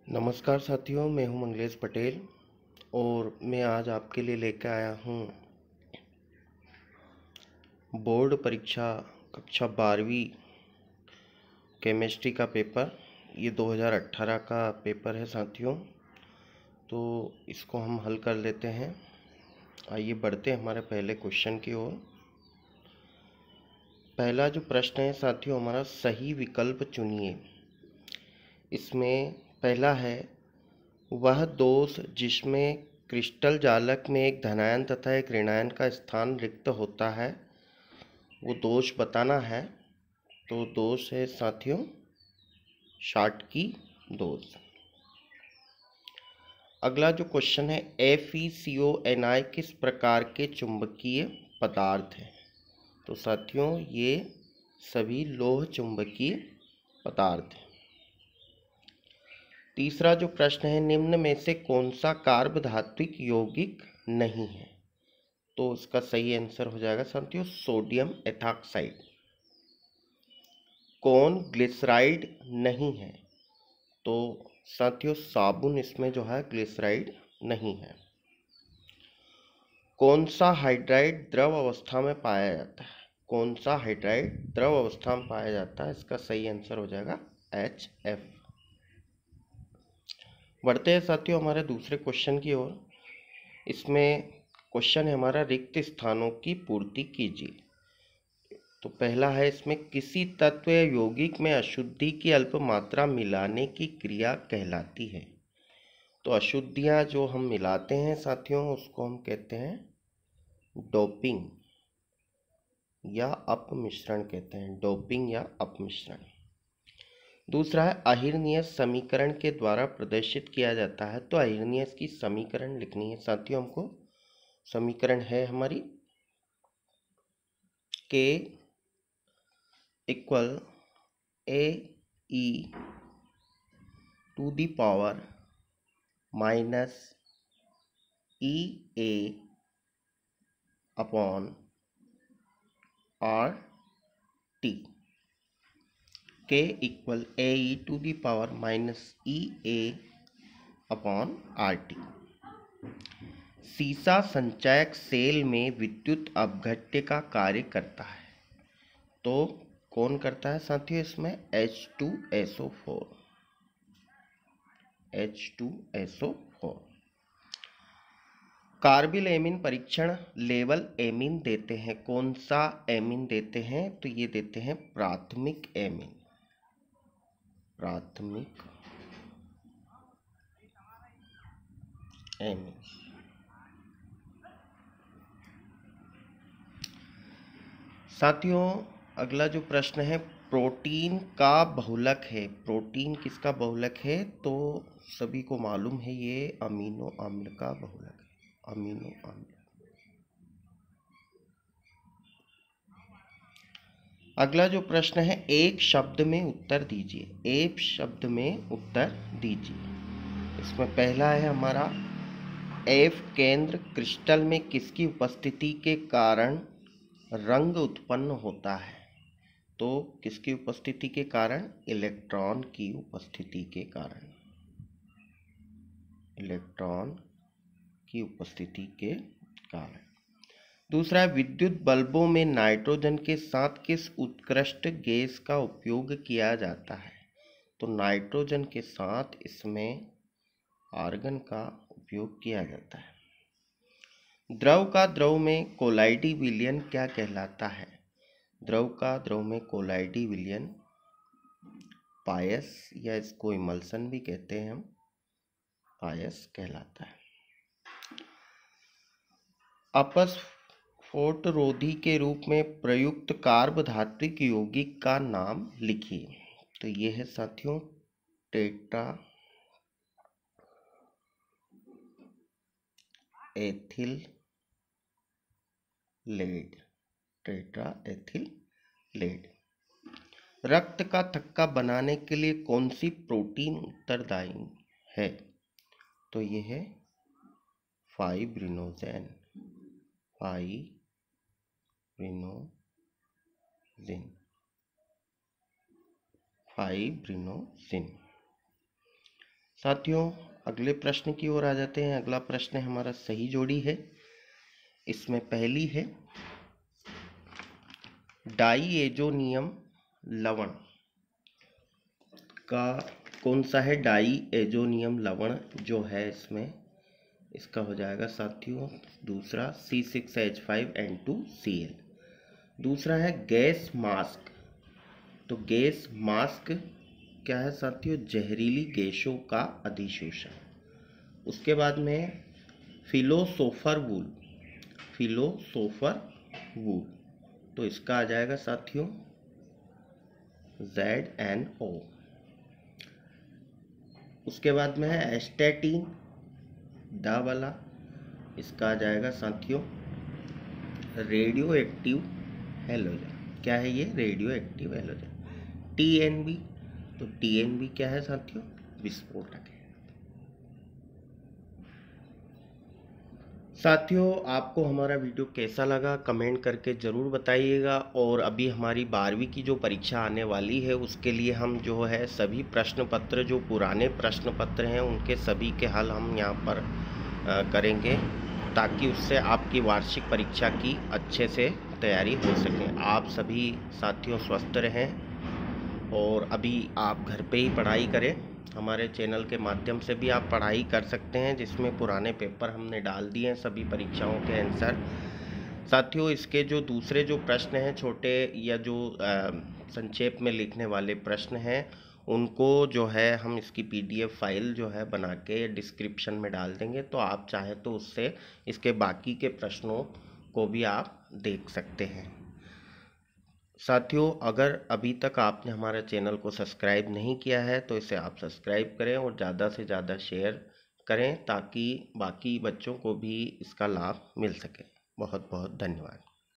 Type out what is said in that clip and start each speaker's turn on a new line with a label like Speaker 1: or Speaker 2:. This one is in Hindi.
Speaker 1: नमस्कार साथियों, मैं हूं मंगलेश पटेल और मैं आज आपके लिए लेकर आया हूं बोर्ड परीक्षा कक्षा 12वीं केमिस्ट्री का पेपर। ये 2018 का पेपर है साथियों, तो इसको हम हल कर लेते हैं। आइए बढ़ते हैं हमारे पहले क्वेश्चन की ओर। पहला जो प्रश्न है साथियों हमारा, सही विकल्प चुनिए। इसमें पहला है, वह दोष जिसमें क्रिस्टल जालक में एक धनायन तथा एक ऋणायन का स्थान रिक्त होता है, वो दोष बताना है। तो दोष है साथियों शॉटकी दोष। अगला जो क्वेश्चन है, FeCONi किस प्रकार के चुंबकीय पदार्थ है? तो साथियों ये सभी लोह चुंबकीय पदार्थ हैं। तीसरा जो प्रश्न है, निम्न में से कौन सा कार्बधात्विक यौगिक नहीं है? तो इसका सही आंसर हो जाएगा साथियों सोडियम एथॉक्साइड। कौन ग्लिसराइड नहीं है? तो साथियों साबुन इसमें जो है ग्लिसराइड नहीं है। कौन सा हाइड्राइड द्रव अवस्था में पाया जाता है? कौन सा हाइड्राइड द्रव अवस्था में पाया जाता है? इसका सही आंसर हो जाएगा HF। बढ़ते हैं साथियों हमारे दूसरे क्वेश्चन की ओर। इसमें क्वेश्चन है हमारा, रिक्त स्थानों की पूर्ति कीजिए। तो पहला है इसमें, किसी तत्व या यौगिक में अशुद्धि की अल्प मात्रा मिलाने की क्रिया कहलाती है। तो अशुद्धियां जो हम मिलाते हैं साथियों उसको हम कहते हैं डोपिंग या अपमिश्रण कहते हैं, डोपिंग या अपमिश्रण। दूसरा है, आहिर्नियस समीकरण के द्वारा प्रदर्शित किया जाता है। तो आहिर्नियस की समीकरण लिखनी है साथियों हमको। समीकरण है हमारी K equal AE to the power minus EA upon RT। K equal AE to the power minus EA upon RT। सीसा संचयक सेल में विद्युत अपघट्य का कार्य करता है। तो कौन करता है साथियों इसमें? H2SO4। H2SO4। कार्बिल एमीन परीक्षण लेवल एमीन देते हैं। कौन सा एमीन देते हैं? तो ये देते हैं प्राथमिक एमीन। प्राथमिक एमीन। साथियों अगला जो प्रश्न है, प्रोटीन का बहुलक है। प्रोटीन किसका बहुलक है? तो सभी को मालूम है ये अमीनो अम्ल का बहुलक है, अमीनो अम्ल। अगला जो प्रश्न है, एक शब्द में उत्तर दीजिए। एक शब्द में उत्तर दीजिए। इसमें पहला है हमारा, F केंद्र क्रिस्टल में किसकी उपस्थिति के कारण रंग उत्पन्न होता है? तो किसकी उपस्थिति के कारण? इलेक्ट्रॉन की उपस्थिति के कारण। इलेक्ट्रॉन की उपस्थिति के कारण। दूसरा, विद्युत बल्बों में नाइट्रोजन के साथ किस उत्कृष्ट गैस का उपयोग किया जाता है? तो नाइट्रोजन के साथ इसमें आर्गन का उपयोग किया जाता है। द्रव का द्रव में कोलाइडी विलयन क्या कहलाता है? द्रव का द्रव में कोलाइडी विलयन पायस, या इसको इमल्सन भी कहते हैं हम, पायस कहलाता है। अपस्फोटरोधी के रूप में प्रयुक्त कार्बधात्विक यौगिक का नाम लिखिए। तो ये है साथियों tetra ethyl lead. Tetra ethyl lead. रक्त का थक्का बनाने के लिए कौन सी प्रोटीन उत्तरदायी है? तो ये है फाइब्रिनोजेन। फाइब्रिनोजिन। साथियों अगले प्रश्न की ओर आ जाते हैं। अगला प्रश्न हमारा सही जोड़ी है। इसमें पहली है डाईएजोनियम लवण का कौन सा है। डाईएजोनियम लवण जो है इसमें इसका हो जाएगा साथियों दूसरा C6H5N2Cl। दूसरा है गैस मास्क। तो गैस मास्क क्या है साथियों, जहरीली गैसों का अधिशोषण। उसके बाद में फिलोसोफर वूल, फिलोसोफर वूल तो इसका आ जाएगा साथियों ZNO। उसके बाद में है एस्टेटिन दा वाला, इसका आ जाएगा साथियों रेडियो एक्टिव हैलोजन। क्या है ये, रेडियो एक्टिव हैलोजन। TNB, तो TNB क्या है साथियों, विस्फोटक है। साथियों आपको हमारा वीडियो कैसा लगा कमेंट करके ज़रूर बताइएगा। और अभी हमारी 12वीं की जो परीक्षा आने वाली है उसके लिए हम जो है सभी प्रश्न पत्र, जो पुराने प्रश्न पत्र हैं उनके सभी के हल हम यहाँ पर करेंगे, ताकि उससे आपकी वार्षिक परीक्षा की अच्छे से तैयारी हो सके। आप सभी साथियों स्वस्थ रहें और अभी आप घर पे ही पढ़ाई करें। हमारे चैनल के माध्यम से भी आप पढ़ाई कर सकते हैं, जिसमें पुराने पेपर हमने डाल दिए हैं सभी परीक्षाओं के आंसर। साथियों इसके जो दूसरे जो प्रश्न हैं छोटे या जो संक्षेप में लिखने वाले प्रश्न हैं उनको जो है हम इसकी PDF फाइल जो है बना के डिस्क्रिप्शन में डाल देंगे, तो आप चाहे तो उससे इसके बाकी के प्रश्नों को भी आप देख सकते हैं। साथियों अगर अभी तक आपने हमारे चैनल को सब्सक्राइब नहीं किया है तो इसे आप सब्सक्राइब करें और ज़्यादा से ज़्यादा शेयर करें, ताकि बाकी बच्चों को भी इसका लाभ मिल सके। बहुत बहुत धन्यवाद।